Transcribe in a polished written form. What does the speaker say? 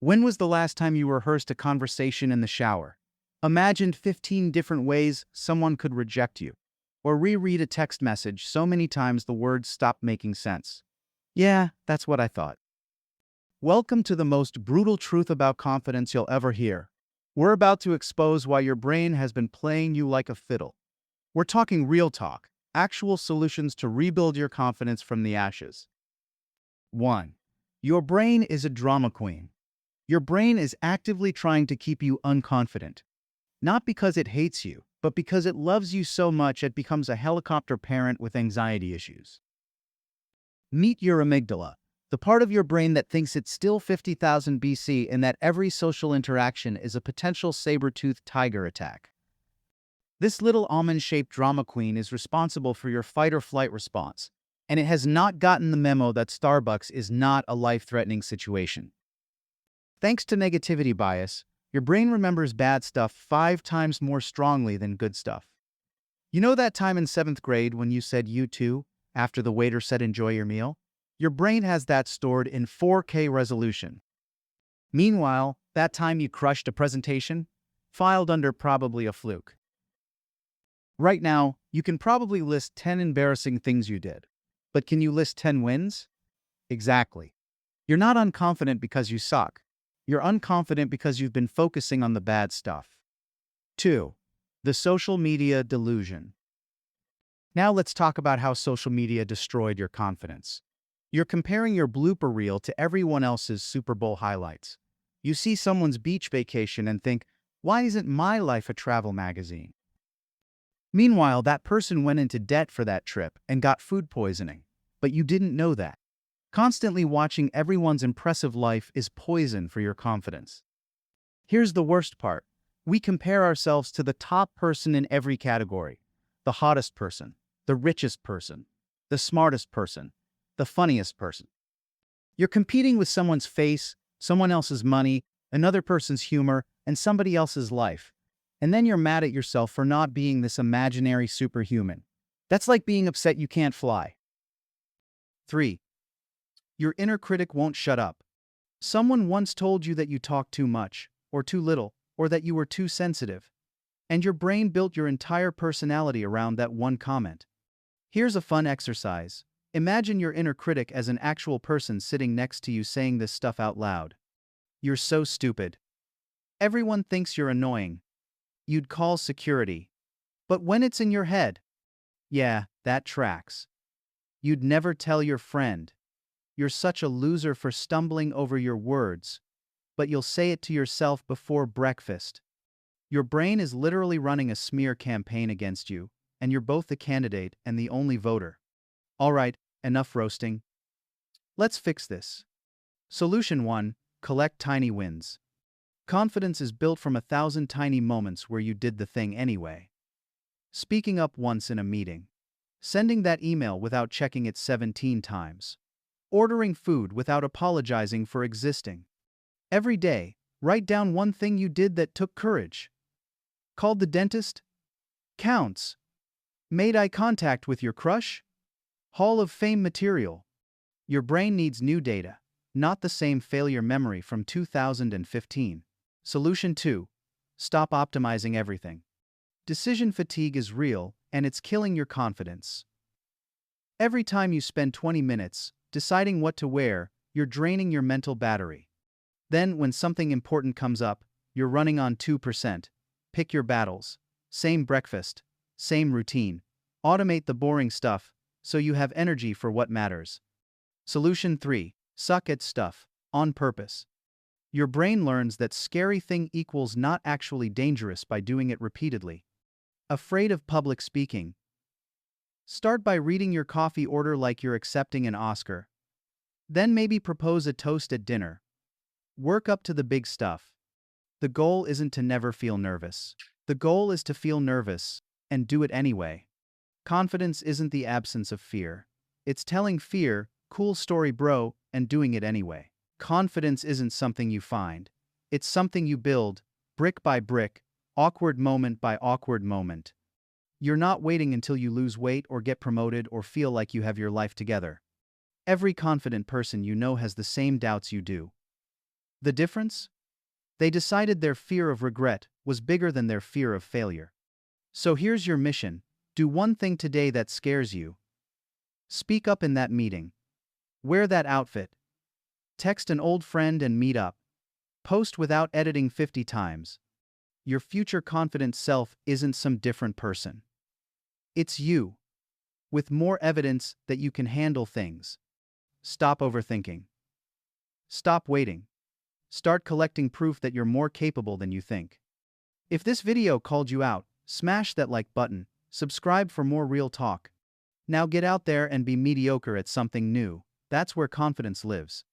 When was the last time you rehearsed a conversation in the shower? Imagined 15 different ways someone could reject you, or reread a text message so many times the words stopped making sense. Yeah, that's what I thought. Welcome to the most brutal truth about confidence you'll ever hear. We're about to expose why your brain has been playing you like a fiddle. We're talking real talk, actual solutions to rebuild your confidence from the ashes. 1. Your brain is a drama queen. Your brain is actively trying to keep you unconfident. Not because it hates you, but because it loves you so much it becomes a helicopter parent with anxiety issues. Meet your amygdala, the part of your brain that thinks it's still 50,000 BC and that every social interaction is a potential saber-toothed tiger attack. This little almond-shaped drama queen is responsible for your fight-or-flight response, and it has not gotten the memo that Starbucks is not a life-threatening situation. Thanks to negativity bias, your brain remembers bad stuff 5 times more strongly than good stuff. You know that time in 7th grade when you said "you too" after the waiter said "enjoy your meal"? Your brain has that stored in 4K resolution. Meanwhile, that time you crushed a presentation? Filed under probably a fluke. Right now, you can probably list 10 embarrassing things you did. But can you list 10 wins? Exactly. You're not unconfident because you suck. You're unconfident because you've been focusing on the bad stuff. 2. The social media delusion. Now let's talk about how social media destroyed your confidence. You're comparing your blooper reel to everyone else's Super Bowl highlights. You see someone's beach vacation and think, why isn't my life a travel magazine? Meanwhile, that person went into debt for that trip and got food poisoning. But you didn't know that. Constantly watching everyone's impressive life is poison for your confidence. Here's the worst part. We compare ourselves to the top person in every category. The hottest person, the richest person, the smartest person, the funniest person. You're competing with someone's face, someone else's money, another person's humor, and somebody else's life. And then you're mad at yourself for not being this imaginary superhuman. That's like being upset you can't fly. 3. Your inner critic won't shut up. Someone once told you that you talk too much, or too little, or that you were too sensitive. And your brain built your entire personality around that one comment. Here's a fun exercise. Imagine your inner critic as an actual person sitting next to you saying this stuff out loud. You're so stupid. Everyone thinks you're annoying. You'd call security. But when it's in your head, yeah, that tracks. You'd never tell your friend. You're such a loser for stumbling over your words. But you'll say it to yourself before breakfast. Your brain is literally running a smear campaign against you, and you're both the candidate and the only voter. All right, enough roasting. Let's fix this. Solution 1. Collect tiny wins. Confidence is built from 1,000 tiny moments where you did the thing anyway. Speaking up once in a meeting. Sending that email without checking it 17 times. Ordering food without apologizing for existing. Every day, write down one thing you did that took courage. Called the dentist? Counts. Made eye contact with your crush? Hall of Fame material. Your brain needs new data, not the same failure memory from 2015. Solution 2. Stop optimizing everything. Decision fatigue is real, and it's killing your confidence. Every time you spend 20 minutes deciding what to wear, you're draining your mental battery. Then, when something important comes up, you're running on 2%. Pick your battles. Same breakfast, same routine. Automate the boring stuff so you have energy for what matters. Solution 3. Suck at stuff, on purpose. Your brain learns that scary thing equals not actually dangerous by doing it repeatedly. Afraid of public speaking? Start by reading your coffee order like you're accepting an Oscar. Then maybe propose a toast at dinner. Work up to the big stuff. The goal isn't to never feel nervous. The goal is to feel nervous, and do it anyway. Confidence isn't the absence of fear. It's telling fear, cool story bro, and doing it anyway. Confidence isn't something you find. It's something you build, brick by brick, awkward moment by awkward moment. You're not waiting until you lose weight or get promoted or feel like you have your life together. Every confident person you know has the same doubts you do. The difference? They decided their fear of regret was bigger than their fear of failure. So here's your mission. Do one thing today that scares you. Speak up in that meeting. Wear that outfit. Text an old friend and meet up. Post without editing 50 times. Your future confident self isn't some different person. It's you, with more evidence that you can handle things. Stop overthinking. Stop waiting. Start collecting proof that you're more capable than you think. If this video called you out, smash that like button, subscribe for more real talk. Now get out there and be mediocre at something new. That's where confidence lives.